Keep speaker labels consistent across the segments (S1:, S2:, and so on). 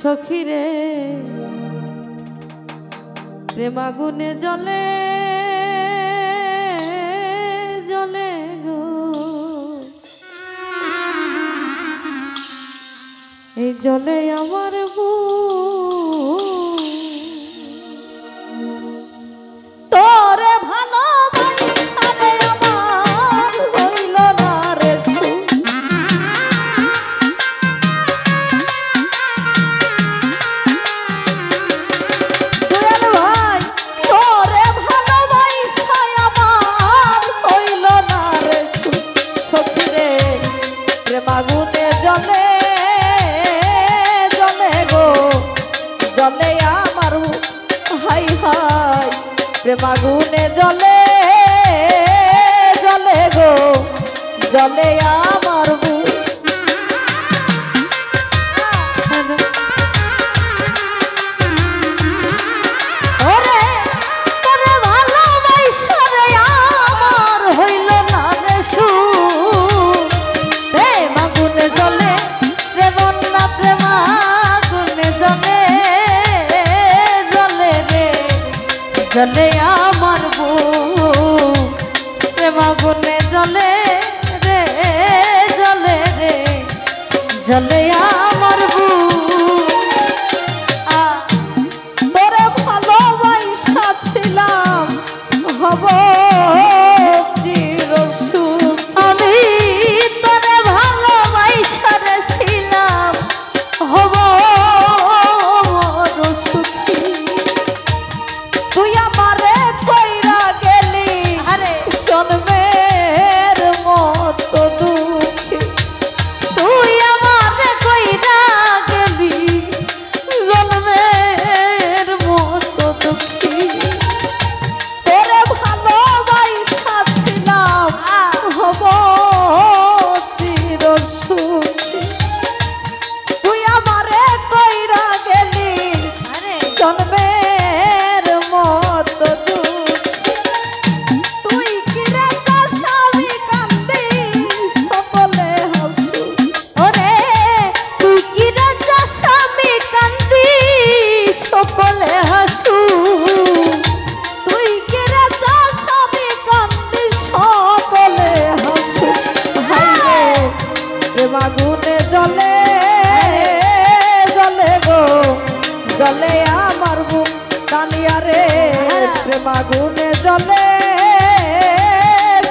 S1: সখিরে প্রেম আগুনে জ্বলে জ্বলে গো, এই জ্বলে আমার তোরে ভালো আগুনে জ্বলে জ্বলে গো, জ্বলে আমার হাই হাই প্রেম আগুনে জ্বলে জ্বলে গো, জ্বলে আমার জ্বলে আমার প্রেম আগুনে জ্বলে রে জ্বলে রে, জ্বলে আমার তোরে ভালোবাসা ছিলাম হব চিরসুখ, আমি তোরে ভালোবাসা ছিলাম হব তুই আমারে কইরা গেলি জন্মের মতো দুঃখী, তুই আমারে কইরা গেলি জন্মের মতো দুঃখী, তোরে ভালোবাসা ছিলাম হব চিরসুখী, তুই আমারে কইরা গেলি জন্মের আগুনে জ্বলে জ্বলে গো, জ্বলে আমার বুক কানিয়া রে, প্রেম আগুনে জ্বলে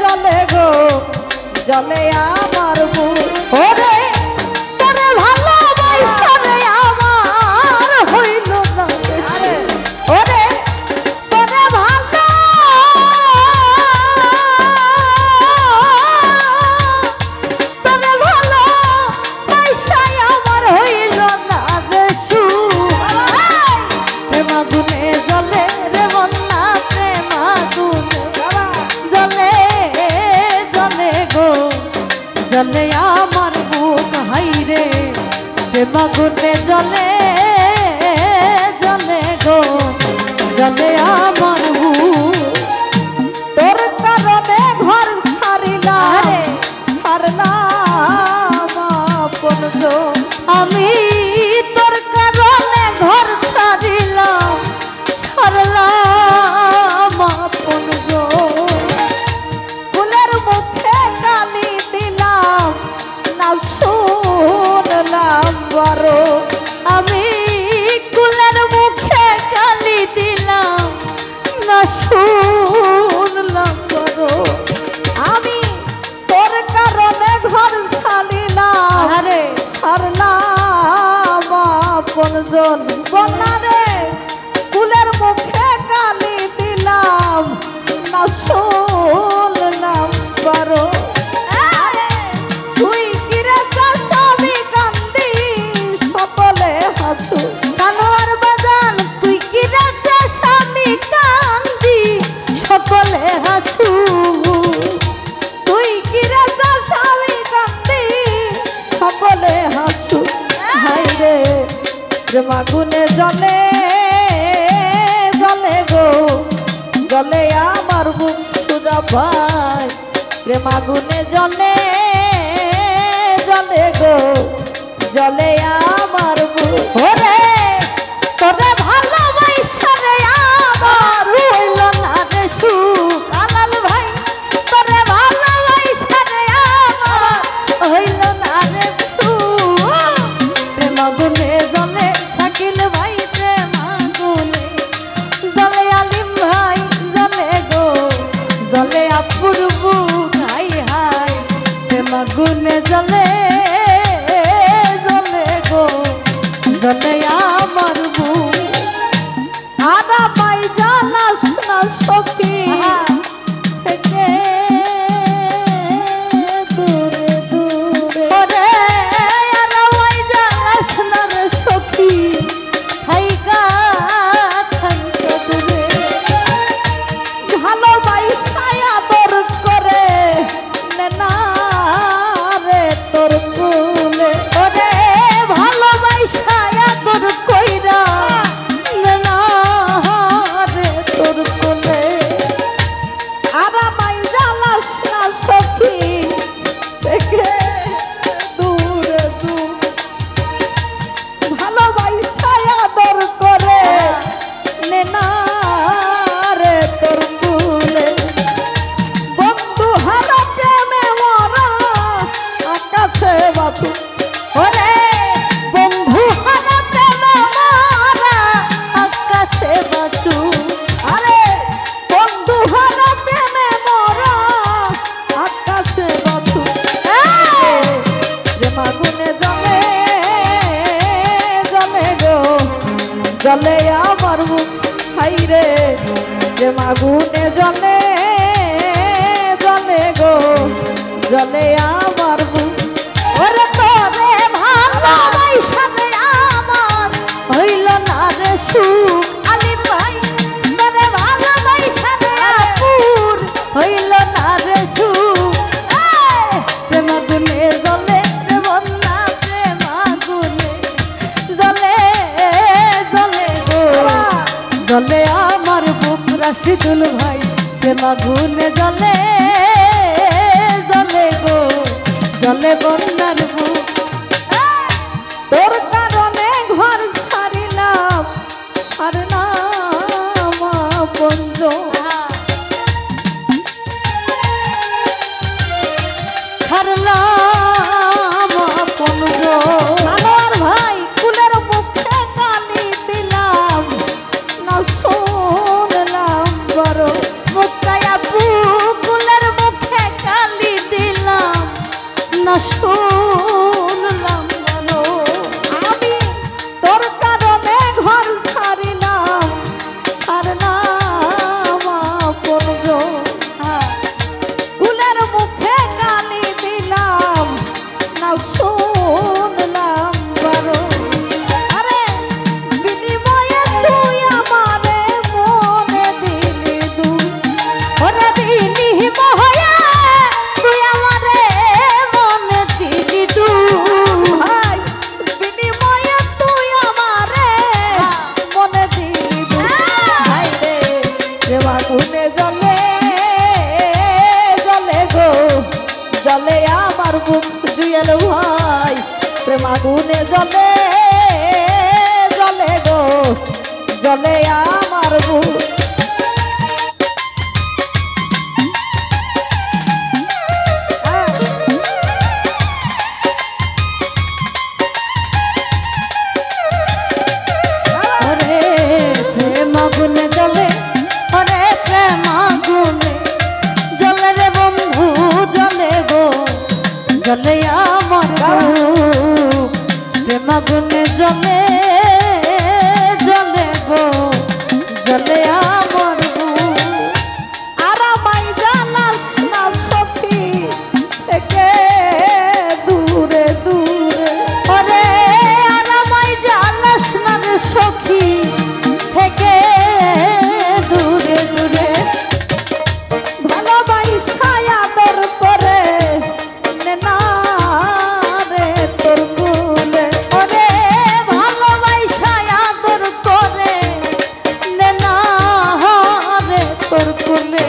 S1: জ্বলে গো, জ্বলে আমার বুক ওরে তোরে ভালোবাসা রে আমার হইল না ওরে তোরে ভালো জ্বলে আমার বুক হাই রে প্রেম আগুনে জ্বলে জ্বলে গো, জ্বলে আমার বুক তোর কারণে ঘর ছাড়িলাম ছাড়লাম আপনজন, আমি তোর কারণে ঘর ছাড়িলাম ছাড়লাম আপনজন, ফুলের মুখে কালি দিলাম না শুনলাম বড়, আমি কুলের মুখে কালি দিলাম না শুনলাম বড়, আমি তোর কারণে ঘর ছাড়িলাম আরে ছাড়লাম আপনজন, বন্যা রে কুলের মুখে কালি দিলাম না শুনলাম বড়, তুই কিরে চাবি কান্দি সকলে হাসু জানোয়ার বাজান, তুই কিরে চাবি কান্দি সকলে হাসু, তুই কিরে চাবি কান্দি সকলে হাসু হাই রে প্রেম আগুনে জ্বলে জ্বলে গো, জ্বলে আমার বুক সুজা ভাই প্রেম আগুনে জ্বলে জ্বলে গো, জ্বলে আমার বুক ওরে আরামাই জানাস না সখী থেকে দূরে দূরে
S2: ওরে আরামাই জানাস না রে সখী থাইকা থাইকা দূরে
S1: ভালোবাসায় আদর করে না রে তোর কুলে
S2: ওরে ভালোবাসায় আদর কইরা না রে তোর কোলে
S1: আরামাই জানাস না সখী থেকে দূরে দূরে ভালোবাসায় আদর করে না রে তোর কুলে বন্ধু হারা প্রেমে মরা আকাশে বাতু
S2: ওরে বন্ধু হারা প্রেম মারা আকাশে বাঁচু
S1: আরে বন্ধু হারা প্রেমে মরা আকাশে বাতু যে মাগুনে জলে জলে গো জলে আমার বুক খাই রে যে মাগুনে জলে জলে গো জলে আমার বুক
S2: ওরে তোরে ভালোবাসা রে আমার হইল না রে সুখ আলি ভাই তোরে ভালোবাসা রে আপুর হইল না রে সুখ প্রেম গুনে জলে রে বন্যা প্রেম গুনে জলে জলে গো জলে আমার বুক রাশিদুল ভাই প্রেম গুনে জলে জলে গো জলে বন্যার বুক
S1: তোর কারণে ঘর ছাড়িলাম আর না বন্ধ
S2: ছাড়লাম আপন
S1: আমার ভাই কুলের মুখে কালি দিলাম না শুনলাম বড়
S2: মুক্তায়া কুলের মুখে কালি দিলাম না শুনলাম বলো
S1: আমি তোর কারণে ঘর ছাড়িলাম আর না বন্ধ কুলের মুখে গালি দিলাম না শুনলাম বড় আরে বিনিময়ে তুই আমারে মনে দিলি দু
S2: ওরে দিলি মহয়া তুই আমারে মনে দিলি দু
S1: ভাই বিনিময়ে তুই আমারে মনে দিলি দু ভাই রে যে মাগুনে জলে জলে গো জলে আমার বুক জুয়েল ভাই প্রেম আগুনে জলে জলে গো জলে আমার বুক
S2: ওরে প্রেম আগুনে জ্বলে ওরে প্রেম আগুনে জ্বলে রে বন্ধু জ্বলে গো জ্বলে আমার বুক প্রেম আগুনে জ্বলে জ্বলে গো জ্বলে আমার বুক
S1: আরামাই জানাস না সখী থেকে দূরে দূরে
S2: ওরে আরামাই জানাস না রে সখী থেকে দূরে দূরে
S1: ভালোবাসায় আদর করে না রে তোর কুলে
S2: ওরে ভালোবাসায় আদর করে নে না রে তোর কোলে